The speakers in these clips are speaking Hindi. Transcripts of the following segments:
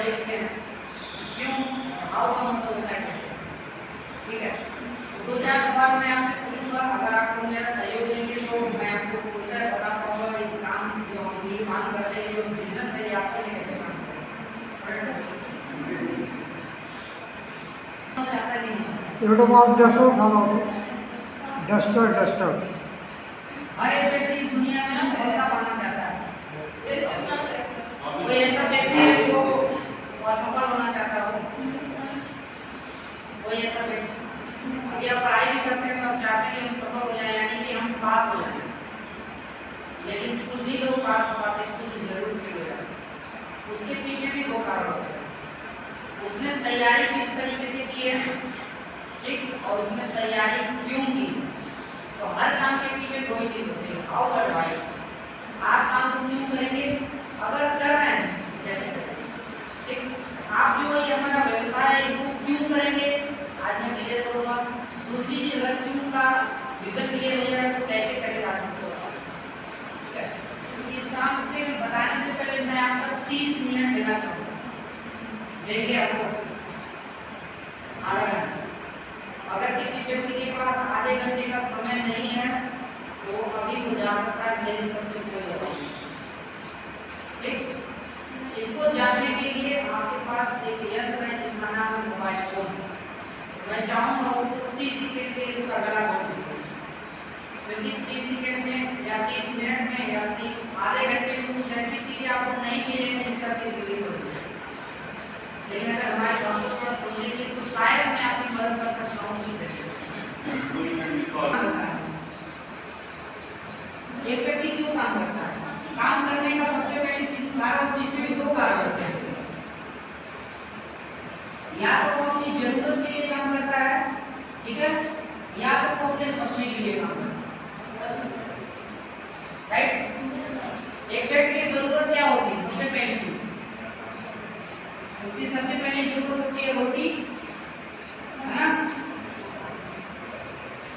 ये लिखे हैं क्यों, हाउ का मतलब होता है कैसे। ठीक है, दो चार सवाल मैं आपसे पूछूंगा, अगर आपको मेरा सहयोग देंगे तो मैं आपको उत्तर बता पाऊंगा इस काम जो हम ये मांग करते हैं, जो बिजनेस है ये आपके लिए कैसे काम करेगा। एडोमास डस्टर उठाना हो डस्टर हर एक व्यक्ति इस दुनिया में सफलता पाना चाहता है। कोई ऐसा व्यक्ति है जो असफल होना चाहता हो, कोई ऐसा व्यक्ति अभी आप पढ़ाई भी करते हैं तो आप चाहते हैं कि हम सफल हो जाए, यानी कि हम पास हो जाए, लेकिन कुछ ही लोग पास हो पाते, कुछ जरूर फेल हो जाते। उसके पीछे भी दो कारण होते हैं, उसने तैयारी किस तरीके से की है, ठीक, और उसने तैयारी क्यों की। तो हर काम के पीछे दो ही चीज होती है, हाउ और व्हाई। आप काम को क्यों करेंगे, अगर कर रहे हैं कैसे करेंगे, ठीक। आप जो ये हमारा व्यवसाय है इसको क्यों करेंगे, आज मैं क्लियर करूंगा। दूसरी चीज, अगर क्यों का रीजन क्लियर हो जाए तो कैसे करेगा इसको, ठीक है। इस काम से बताने से पहले मैं आपको 30 मिनट लेना चाहूँगा, देखिए आपको आधा घंटा। अगर किसी व्यक्ति के पास आधे घंटे का समय नहीं है तो अभी हो जा सकता है, मेरी तरफ से कोई होगा, ठीक। इसको जानने के लिए आपके पास एक यंत्र है जिसका नाम है मोबाइल फोन। मैं चाहूँगा उसको 30 सेकंड के लिए उसका गला घोट दीजिए, क्योंकि 30 सेकंड में या 30 मिनट में या आधे घंटे में कुछ ऐसी चीज़ें आपको नहीं मिलेंगी जिसका आपकी जिंदगी हो जाए। लेकिन अगर हमारे डॉक्टर को पूछेंगे तो शायद मैं आपकी मदद कर सकता हूँ। एक व्यक्ति क्यों काम करता है, काम करने का सबसे पहले कारण, इसमें भी दो कारण होते हैं। या तो वो अपनी जरूरत के लिए काम करता है, ठीक है, या तो वो अपने सपने के लिए काम करता है, राइट। एक व्यक्ति की जरूरत क्या होती है, सबसे पहली चीज उसकी सबसे पहले जरूरत होती है रोटी, है ना,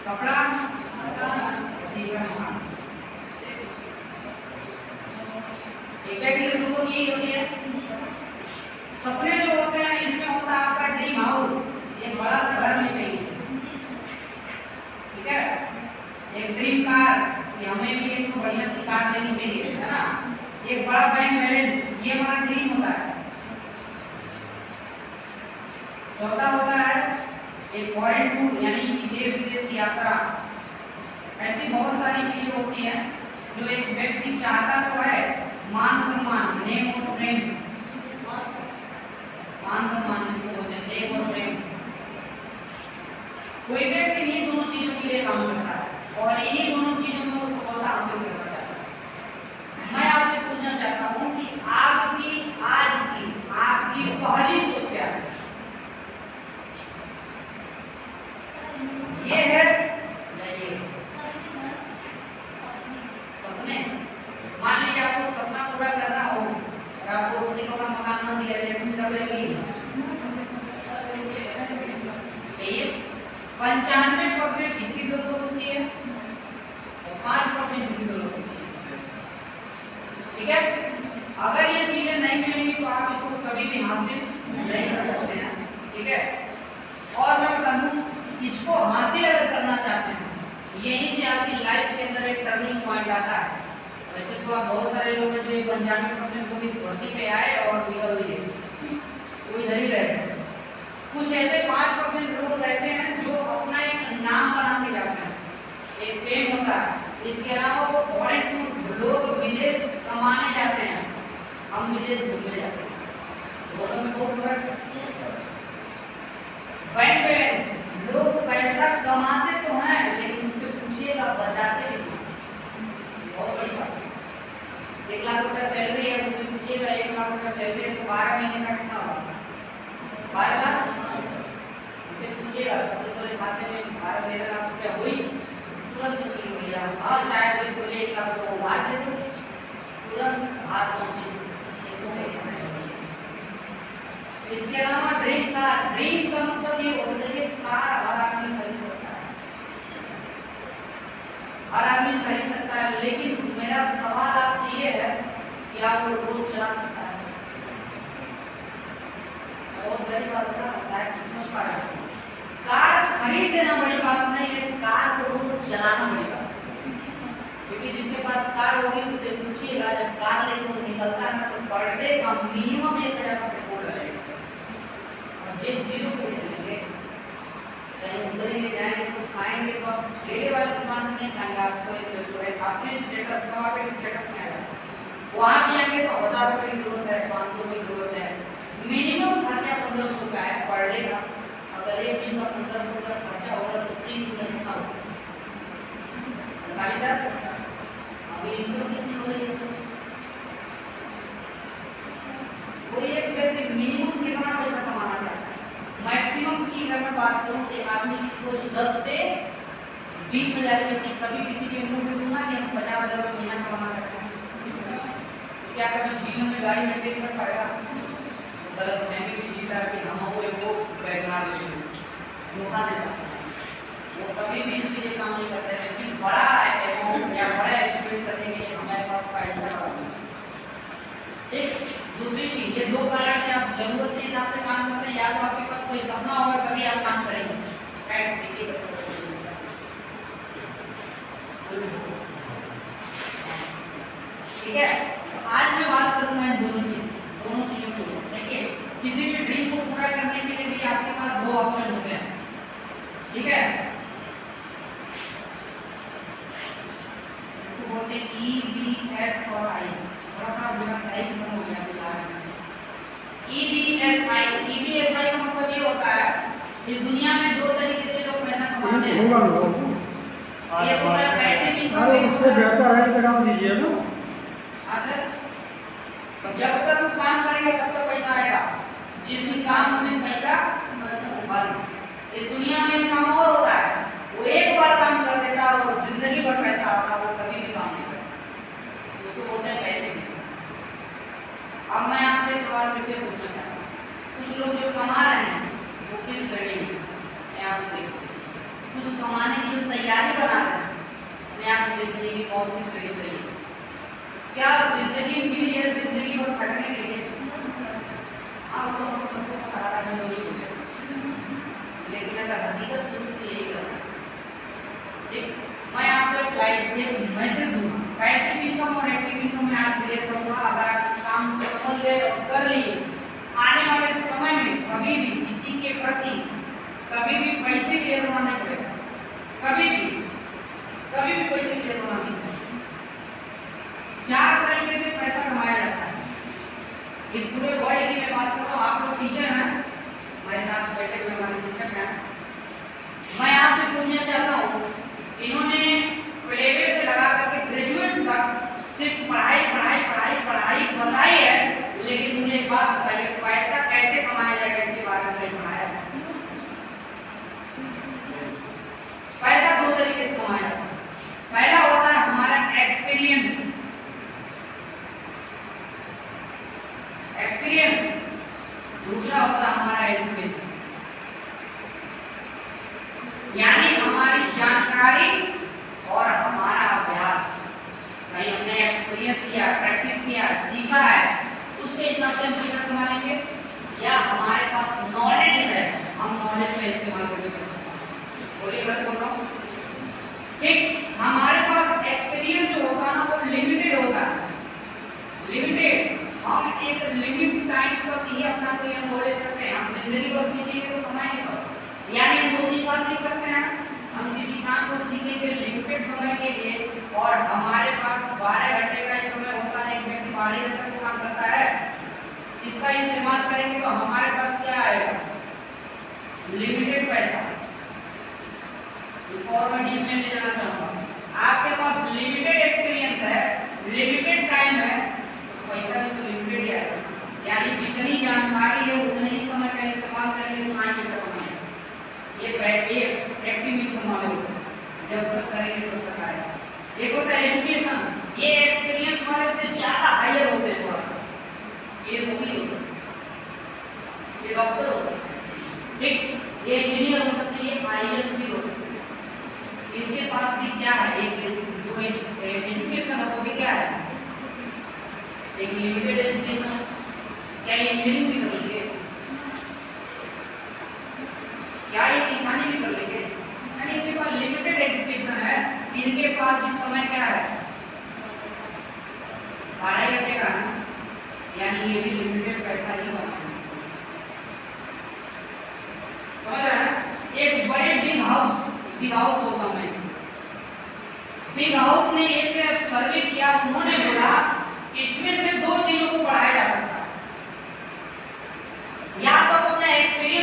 कपड़ा, जीवन। एक व्यक्ति की जरूरत यही होती है। सपने जो होते हैं इसमें होता है आपका ड्रीम हाउस, एक बड़ा सा घर में चाहिए, ठीक है, एक ड्रीम कार, कि हमें भी एक बढ़िया सी कार लेनी चाहिए, है ना, एक बड़ा बैंक बैलेंस, ये हमारा ड्रीम होता है। चौथा होता है एक फॉरेन टूर, यानी देश विदेश की यात्रा। ऐसी बहुत सारी चीजें होती हैं जो एक व्यक्ति चाहता तो है, मान सम्मान, नेम और फेम, मान सम्मान जिसको बोलते हैं, नेम और फेम। कोई व्यक्ति इन्हीं दोनों चीजों के लिए काम करता है और इन्हीं दोनों चीजों में वो सफलता हासिल करना चाहता है। मैं आपसे पूछना चाहता हूँ कि आपकी आज की आपकी पहली सोच क्या है, ये है या ये सपने। मान लीजिए आपको सपना पूरा करना हो और आपको रोटी का मकान न दिया जाए, तुम कर लेंगे, चाहिए 95% इसकी जरूरत होती है और 5% इसकी जरूरत होती है, ठीक है। अगर ये चीजें नहीं मिलेंगी तो आप इसको कभी भी हासिल नहीं कर सकते हैं, ठीक है। और मैं बता दूं, इसको हासिल अगर करना चाहते हैं, यहीं से आपकी लाइफ के अंदर एक टर्निंग पॉइंट आता है। वैसे तो आप बहुत सारे लोग हैं जो 95% को भी भर्ती पे आए और निकल भी गए, वो इधर ही रह गए। कुछ ऐसे 5% लोग रहते हैं जो अपना एक नाम बना के जाते हैं, एक फेम होता है। इसके अलावा वो फॉरेन टूर, लोग विदेश कमाने जाते हैं, हम विदेश घूमने जाते हैं, दोनों में बहुत फर्क है। बैंक बैलेंस, लोग पैसा कमाते तो हैं लेकिन उनसे पूछिएगा बचाते नहीं, बहुत बड़ी बात है। 1 लाख रुपया सैलरी है, उनसे पूछिएगा 1 लाख रुपया सैलरी है तो 12 महीने का कितना होगा, 12 लाख। इससे पूछिएगा तो खाते में 12-13 लाख रुपया हुई, तुरंत पूछिए भैया, और शायद कोई को 1 लाख रुपया उधार दे दो, तुरंत हाथ पहुंचे, एकदम ऐसा नहीं। इसके अलावा ड्रीम का मतलब ये होता है कि कार हर आदमी खरीद सकता है, हर आदमी खरीद सकता है, लेकिन मेरा सवाल आपसे ये है कि आप वो रोज चला सकता है, गरीब आदमी का शायद समझ पा रहा है। कार खरीद लेना बड़ी बात नहीं है, कार को रोज चलाना बड़ी बात है। क्योंकि जिसके पास कार होगी उससे पूछिएगा, जब कार लेके वो निकलता है ना तो पर डे का मिनिमम 1000 का पेट्रोल लगेगा। और जेब जीरो पे चलेंगे, कहीं उतरेंगे जाएंगे तो खाएंगे तो आप ठेले वाली दुकान में नहीं खाएंगे, आपको एक रेस्टोरेंट अपने स्टेटस कमा के स्टेटस में आएगा, वहाँ भी आएंगे तो 1000 रुपये की जरूरत है, 500 की जरूरत है। मिनिमम खर्चा 1500 रुपया है पर डे का। अगर एक दिन का 1500 रुपया खर्चा होगा तो 3 दिन कितना होगा भाई साहब? अभी इनकम कितनी हो रही है? कोई एक व्यक्ति मिनिमम कितना पैसा कमाना चाहता है? मैक्सिमम की अगर मैं बात करूं तो एक आदमी की सोच 10 से 20,000 की। कभी किसी के मुंह से सुना कि हम 50,000 रुपये महीना कमा सकते हैं? क्या कभी जीवन में गाड़ी मेंटेन कर पाएगा? तो गलत नेगेटिव जीता है कि हम वो बैठना धोखा देता है, वो कभी भी इसके लिए काम नहीं करते हैं कि बड़ा अमाउंट या बड़ा एक्सपेक्ट करने के लिए हमारे पास पैसा लगा। एक दूसरी चीज, ये 2 कारण से आप जरूरत के हिसाब से काम करते हैं, या तो आपके पास कोई सपना होगा तभी आप काम करेंगे। ठीक है, तो आज मैं बात करूंगा इन दोनों चीजों को। देखिए, किसी भी ड्रीम को पूरा करने के लिए भी आपके पास 2 ऑप्शन होते हैं, ठीक है? इसको बोलते हैं EBS और I। थोड़ा सा मेरा सही खत्म हो गया बिहार में। EBSI का मतलब ये होता है कि दुनिया में 2 तरीके से लोग पैसा कमाते हैं। ये होता है पैसे भी, अरे उससे बेहतर है कि डाल दीजिए ना। हाँ सर, तो जब तक वो काम करेंगे तब तक पैसा आएगा, जिस दिन काम उस दिन पैसा बंद। इस दुनिया में काम और होता है, वो एक बार काम कर देता है और जिंदगी भर पैसा आता है, वो कभी भी काम नहीं करता, उसको बोलते हैं पैसे भी। अब मैं आपसे सवाल फिर से पूछना चाहता हूँ, कुछ लोग जो कमा रहे हैं वो किस श्रेणी में? आप देखिए, कुछ कमाने की जो तैयारी बना रहे हैं, आप देखिए कि कौन सी श्रेणी सही है। क्या जिंदगी के लिए, जिंदगी भर खटने के लिए? आप तो हम सबको पता है नहीं होगा, लेकिन अगर हकीकत पूछो तो यही करना। ठीक, मैं आपको एक मैसेज दूंगा, पैसिव इनकम और एक्टिव इनकम में आप क्लियर करूंगा। अगर आप इस काम को समझ गए और कर लिए, आने वाले समय में कभी भी किसी के प्रति कभी भी पैसे के लिए रोना नहीं पड़ेगा, कभी भी पैसे के लिए रोना नहीं पड़ेगा। 4 तरीके से पैसा कमाया जाता है। इस पूरे वर्ल्ड की मैं बात करूँ, आप लोग टीचर हैं, मेरे साथ बैठे हुए हमारे शिक्षक हैं, मैं आपसे पूछना चाहता हूँ, इन्होंने प्लेवे से लगा करके ग्रेजुएट्स तक सिर्फ पढ़ाई बताई है, लेकिन मुझे एक बात बताइए, पैसा कैसे कमाया जाएगा इसके बारे में नहीं पढ़ाया। पैसा 2 तरीके से कमाया जाता है। पहला होता है हमारा एक्सपीरियंस, दूसरा होता है हमारा एजुकेशन, यानी हमारी जानकारी और हमारा अभ्यास। भाई हमने एक्सपीरियंस किया, प्रैक्टिस किया, सीखा है, उसके हिसाब से हम पैसा कमा लेंगे, या हमारे पास नॉलेज है, हम नॉलेज का इस्तेमाल करके पैसा कमा। बोलिए मैं बोल रहा हूँ, ठीक? हमारे पास एक्सपीरियंस जो होता है ना वो लिमिटेड होता है, लिमिटेड। हम एक लिमिट टाइम तक ही अपना कोई अनुभव ले सकते हैं। हम जिंदगी भर सीखेंगे तो कमाएंगे तो, यानी 2-3 साल सीख सकते हैं हम किसी काम को सीखेंगे लिमिटेड समय के लिए, और हमारे पास 12 घंटे का समय होता है, एक व्यक्ति 12 घंटे काम करता है, इसका इस्तेमाल करेंगे तो हमारे पास क्या आएगा? लिमिटेड पैसा। इसको और मैं डीप में ले जाना चाहूँगा। आपके पास लिमिटेड एक्सपीरियंस है, लिमिटेड टाइम है, पैसा भी तो लिमिटेड ही आएगा, यानी जितनी जानकारी है उतने ही समय का इस्तेमाल करेंगे तो आगे पैसा कमाएंगे। ये एक्टिव इनकम वाले होते हैं, जब तक करेंगे तब तक आएगा। एक होता है एजुकेशन, ये एक्सपीरियंस वाले से ज़्यादा हायर होते हैं, थोड़ा ये वकील हो सकते हैं, ये डॉक्टर हो सकते हैं, ठीक, ये इंजीनियर हो सकते हैं, ये IAS भी हो सकते हैं। इसके पास भी क्या है, एक जो एजुकेशन है वो भी क्या है, एक लिमिटेड एजुकेशन। क्या इंजीनियरिंग भी करेंगे?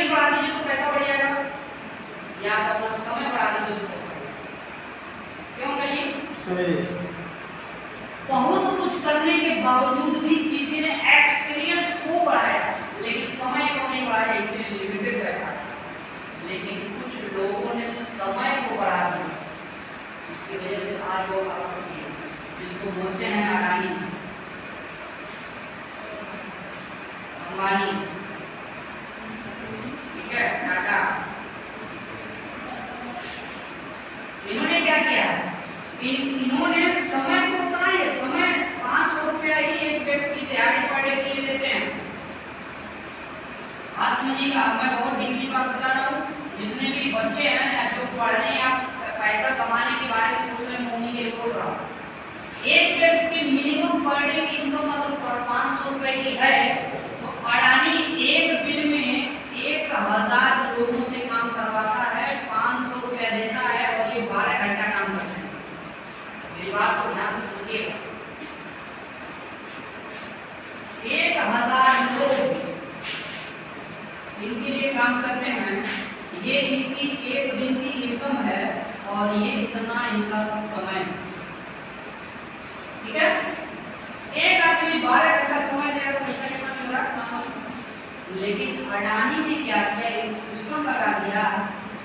बढ़ा दीजिए तो पैसा बढ़ जाएगा, या तो अपना समय बढ़ा दीजिए तो पैसा बढ़ेगा। क्यों कहिए? सही। बहुत कुछ करने के बावजूद भी किसी ने एक्सपीरियंस को बढ़ाया लेकिन समय को नहीं बढ़ाया, इसलिए लिमिटेड पैसा। लेकिन कुछ लोगों ने समय को बढ़ा दिया, इसकी वजह से आज लोग जिसको बोलते हैं अडानी, अंबानी, ठीक है, टाटा, इन्होंने क्या किया? इन्होंने समय को उतना ही, समय 500 रुपया ही एक व्यक्ति दिहाड़ी पढ़ने के लिए देते हैं। आज समझिएगा, मैं बहुत डीपली बात बता रहा हूँ। जितने भी बच्चे हैं या जो पढ़ने या पैसा कमाने के बारे में सोच रहे हैं, मैं उन्हीं के लिए बोल रहा हूँ। एक व्यक्ति मिनिमम पर डे की इनकम अगर 500 रुपए की है तो अडानी एक दिन में 1000 लोगों से काम करवाता है, 500 रुपया देता है और ये 12 घंटा काम करते हैं। मेरी बात को ध्यान से सुनिएगा। 1000 लोग इनके लिए काम करते हैं, ये इनकी एक दिन की इनकम है और ये इतना इनका समय, ठीक है। एक आदमी 12 घंटा समय दे रहा, पैसा कितना मिल रहा? लेकिन अडानी ने क्या किया? एक सिस्टम लगा दिया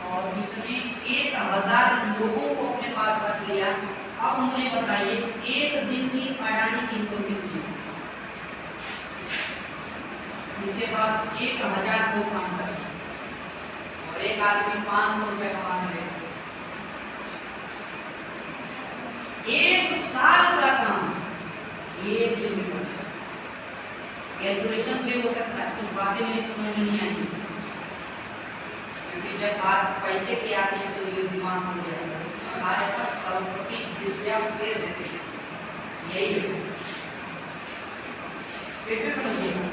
और इसने 1000 लोगों को अपने पास रख लिया। अब मुझे बताइए, एक दिन की अडानी की इनकम कितनी है? इसके पास 1000 लोग काम करते हैं और एक आदमी 500 रुपए कमा रहे हैं। एक साल का काम एक दिन में करता है। कैलकुलेशन पे हो सकता है, कुछ बातें मेरी समझ में नहीं आई, क्योंकि जब बात पैसे की आती है तो ये दिमाग समझ जाएगा। इसमें हमारे पास सरस्वती विद्या फेर देते हैं, यही है। फिर से समझिएगा,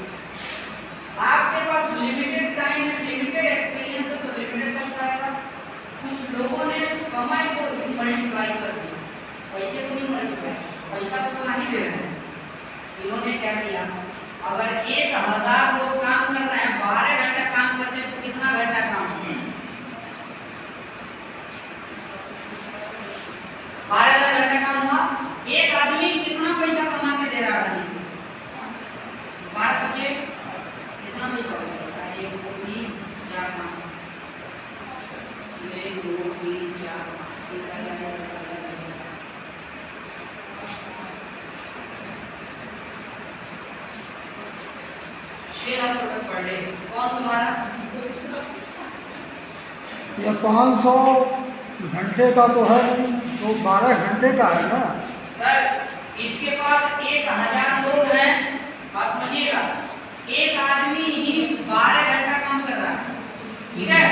आपके पास लिमिटेड टाइम है, लिमिटेड एक्सपीरियंस है तो लिमिटेड पैसा आएगा। कुछ लोगों ने समय को मल्टीप्लाई कर दिया, पैसे को नहीं मल्टीप्लाई, पैसा तो नहीं दे रहे हैं। इन्होंने क्या किया? अगर 1000 लोग काम कर रहे हैं, 12 घंटा काम करते हैं तो कितना घंटा काम है? 12,000 घंटा काम हुआ। एक आदमी कितना पैसा कमा के दे रहा है? 12 बचे कितना पैसा हो जाएगा? 1 2 3 4 5 1 2 3 4 6,00,000 पर डे। कौन तुम्हारा? ये 500 घंटे का तो है नहीं, तो 12 घंटे का है ना सर। इसके पास 1000 लोग हैं, बात समझिएगा। एक आदमी ही 12 घंटा काम कर रहा है, ठीक है।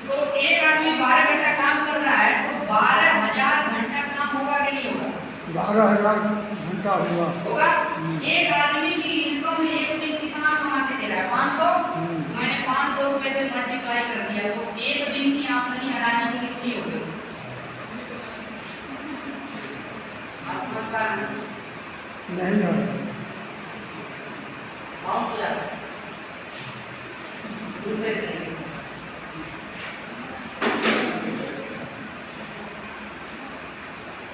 तो एक आदमी 12 घंटा काम कर रहा है तो 12,000 घंटा काम होगा कि नहीं होगा? 12,000 घंटा हुआ होगा। एक आदमी की इनकम एक दिन कितना कमा के दे रहा है? 500। मैंने 500 रुपए से मल्टीप्लाई कर दिया तो एक दिन की आमदनी अडानी की कितनी हो गई? आप समझ पा रहे हैं? नहीं है। बाउंस हो जाता है। दूसरे तरीके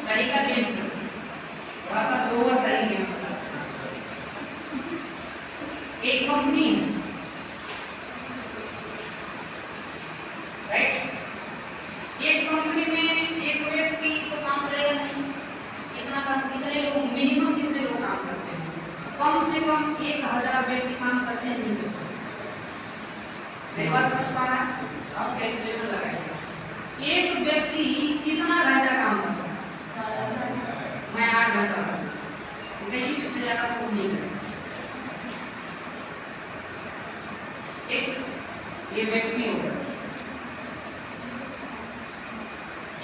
तरीका चेंज करो, थोड़ा सा लोअर तरीके में बता। एक कंपनी है, राइट। एक कंपनी में एक व्यक्ति तो काम करेगा नहीं, कितना काम, कितने लोग, मिनिमम कितने लोग काम करते हैं? कम से कम 1000 व्यक्ति काम करते हैं दिन में। मेरी बात समझ पा रहा है? अब कैलकुलेशन लगाइए। एक व्यक्ति कितना घंटा काम करता है? मैं 8 घंटा करता हूं, नहीं इससे ज्यादा तो नहीं करता। एक ये व्यक्ति होगा,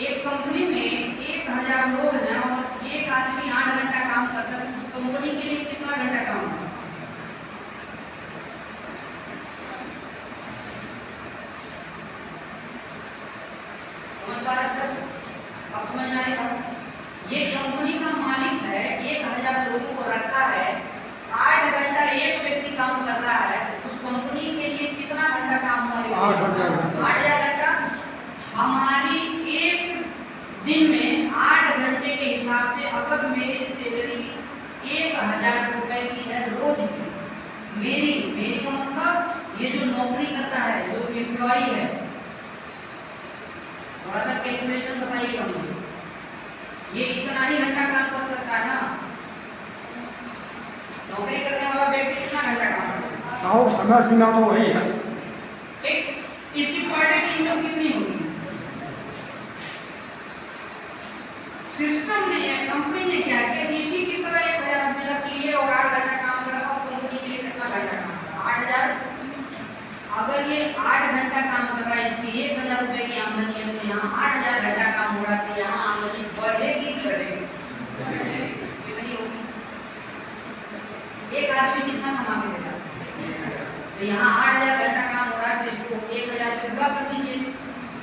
एक कंपनी में 1000 लोग हैं और एक आदमी 8 घंटा काम करता है, उस कंपनी के लिए कितना घंटा काम होगा? समझ पा रहे सर? अब समझ में आएगा। ये कंपनी का मालिक है, 1000 लोगों को रखा है, 8 घंटा एक व्यक्ति काम कर रहा है, उस कंपनी के लिए कितना घंटा काम लिखिए 8,000 घंटा। 8,000 घंटा। हमारी एक दिन में 8 घंटे के हिसाब से अगर मेरी सैलरी 1,000 रुपए की है रोज की, मेरी का मतलब ये जो नौकरी करता है, जो एम्प्लॉय है, थोड़ा सा कैलकुलेशन बताइएगा मुझे, ये इतना ही घंटा काम कर सकता है ना? नौकरी करने वाला व्यक्ति कितना घंटा काम करता है? और समय सीमा तो वही है। एक इसकी पर डे की इनकम कितनी होगी? सिस्टम ने, कंपनी ने क्या किया, इसी की तरह 1,000 आदमी रख लिए और 8 घंटा काम कर रहा, और कंपनी के लिए कितना घंटा काम कर रहा? 8,000। अगर ये 8 घंटा काम कर रहा है, इसकी 1,000 रुपए की आमदनी है, तो यहाँ 8,000 घंटा काम हो रहा है, तो यहाँ आमदनी बढ़ेगी घटेगी? कितनी होगी? एक आदमी कितना कमा के देता है? तो यहाँ 8,000 घंटा काम हो रहा है, तो इसको 1,000 से गुणा कर दीजिए,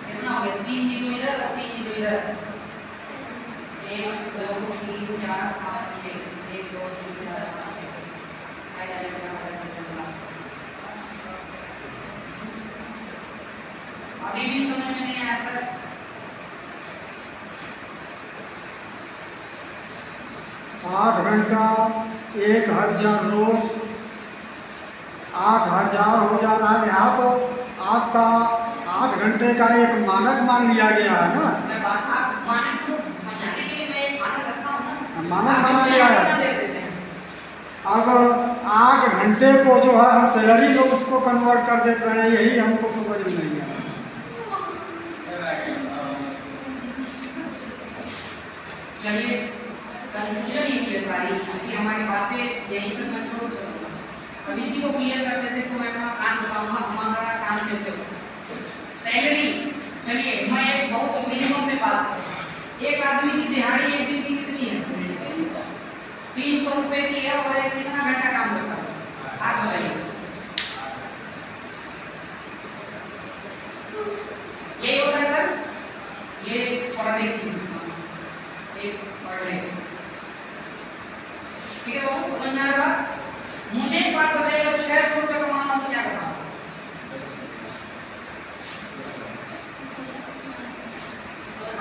कितना हो गया? 3 जीरो इधर और 3 जीरो इधर, 1 2 3 4 5 6, 1 2 3 4 5 6, अभी भी समझ में नहीं आया सर? आठ घंटा 1,000 रोज 8,000 हो जाता है। यहाँ तो आपका 8 घंटे का एक मानक मान लिया गया है ना? मैं बात आप मानक को समझाने के लिए मैं एक मानक रखा हूँ ना, मानक माना गया है। कितना दे देते हैं? अब 8 घंटे को जो है हम सैलरी जो उसको कन्वर्ट कर देते हैं, यही हमको समझ में नहीं आ रहा। चलिए, कंफ्यूजन ही है सारी, क्योंकि हमारी बातें यहीं तक मैं सोच करूँगा। अब इसी को क्लियर कर देते तो मैं अपना काम बताऊंगा, हमारा काम कैसे होगा। सैलरी, चलिए मैं एक बहुत मिनिमम में बात करूँ। एक आदमी की दिहाड़ी एक दिन की कितनी है? 300 रुपए की है, और एक कितना घंटा काम करता है? आप बताइए। यही होता है सर, ये पर डे की, एक पर डे, ठीक है? वो समझ में आ रहा? मुझे एक बात बताइए, 600 रुपये कमाना तो क्या करना?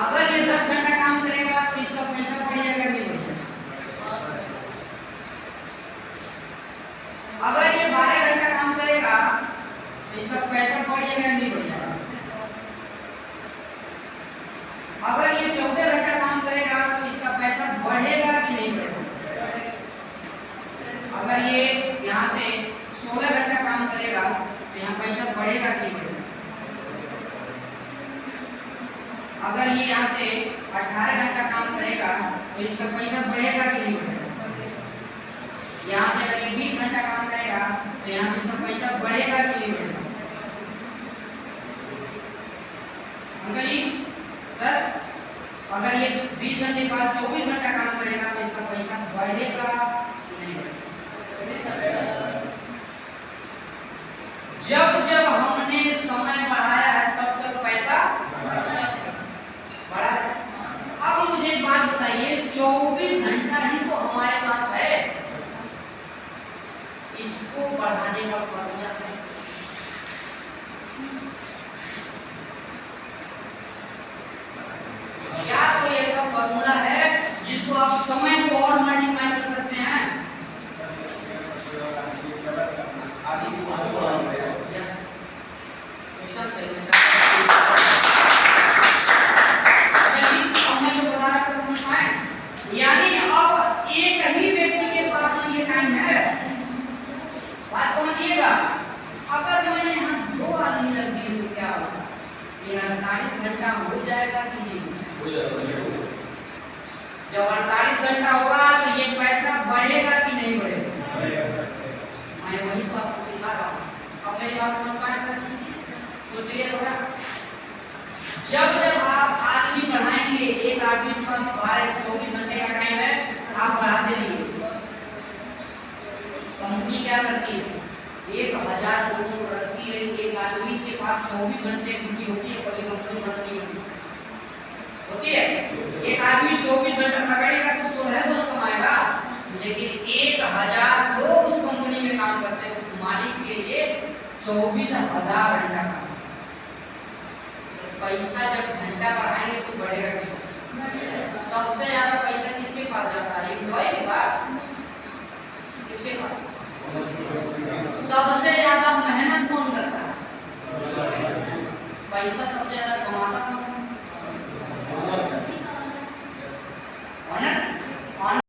अगर ये 10 घंटा काम करेगा तो इसका पैसा बढ़ जाएगा नहीं बढ़ेगा? अगर ये 12 घंटा काम करेगा तो इसका पैसा बढ़ जाएगा नहीं बढ़ जाएगा? अगर ये 14 घंटा काम करेगा तो इसका पैसा बढ़ेगा कि नहीं बढ़ेगा? अगर ये यहाँ से 16 घंटा काम करेगा तो यहाँ पैसा बढ़ेगा कि नहीं बढ़ेगा? अगर ये यहाँ से 18 घंटा काम करेगा तो इसका पैसा बढ़ेगा कि नहीं बढ़ेगा? यहाँ से अगर ये 20 घंटा काम करेगा तो यहाँ से इसका पैसा बढ़ेगा कि नहीं बढ़ेगा? अंकल जी, सर, अगर ये 20 घंटे के बाद 24 घंटा काम करेगा तो इसका पैसा बढ़ेगा कि नहीं बढ़ेगा? जब जब हमने समय बढ़ाया है तब तक पैसा बढ़ा है। अब मुझे एक बात बताइए, 24 घंटा ही तो हमारे पास है, इसको बढ़ाने का फॉर्मूला है? क्या कोई ऐसा फॉर्मूला है जिसको आप समय को और मल्टीप्लाई कर सकते हैं? यस, एकदम सही। मैं जो बता रहा था समझ में आया? यानी अब एक ही व्यक्ति के पास में ये टाइम है, बात समझिएगा। अगर मैंने यहाँ 2 आदमी रख दिए तो क्या होगा? ये 48 घंटा हो जाएगा कि नहीं? जब 48 घंटा होगा तो ये पैसा बढ़ेगा कि नहीं बढ़ेगा? मैं वही तो आपको सिखा रहा हूँ। अब मेरी बात समझ पाए सर? तो क्लियर होगा? जब जब आप आदमी बढ़ाएंगे, एक आदमी के पास 12-24 घंटे का टाइम है, आप बढ़ाते रहिए। कंपनी क्या करती है? 1,000 लोगों को रखती है, एक आदमी के पास 24 घंटे ड्यूटी होती है, कभी कंपनी बंद नहीं होती है। एक आदमी 24 घंटा पकड़ेगा तो 1600 कमाएगा, लेकिन 1,000 लोग उस कंपनी में काम करते हैं, मालिक के लिए 24,000 घंटा काम। पैसा जब घंटा बढ़ाएंगे तो बढ़ेगा क्यों? सबसे ज्यादा पैसा किसके पास जाता है? एम्प्लॉय के पास? किसके पास? सबसे ज्यादा मेहनत कौन करता है? पैसा सबसे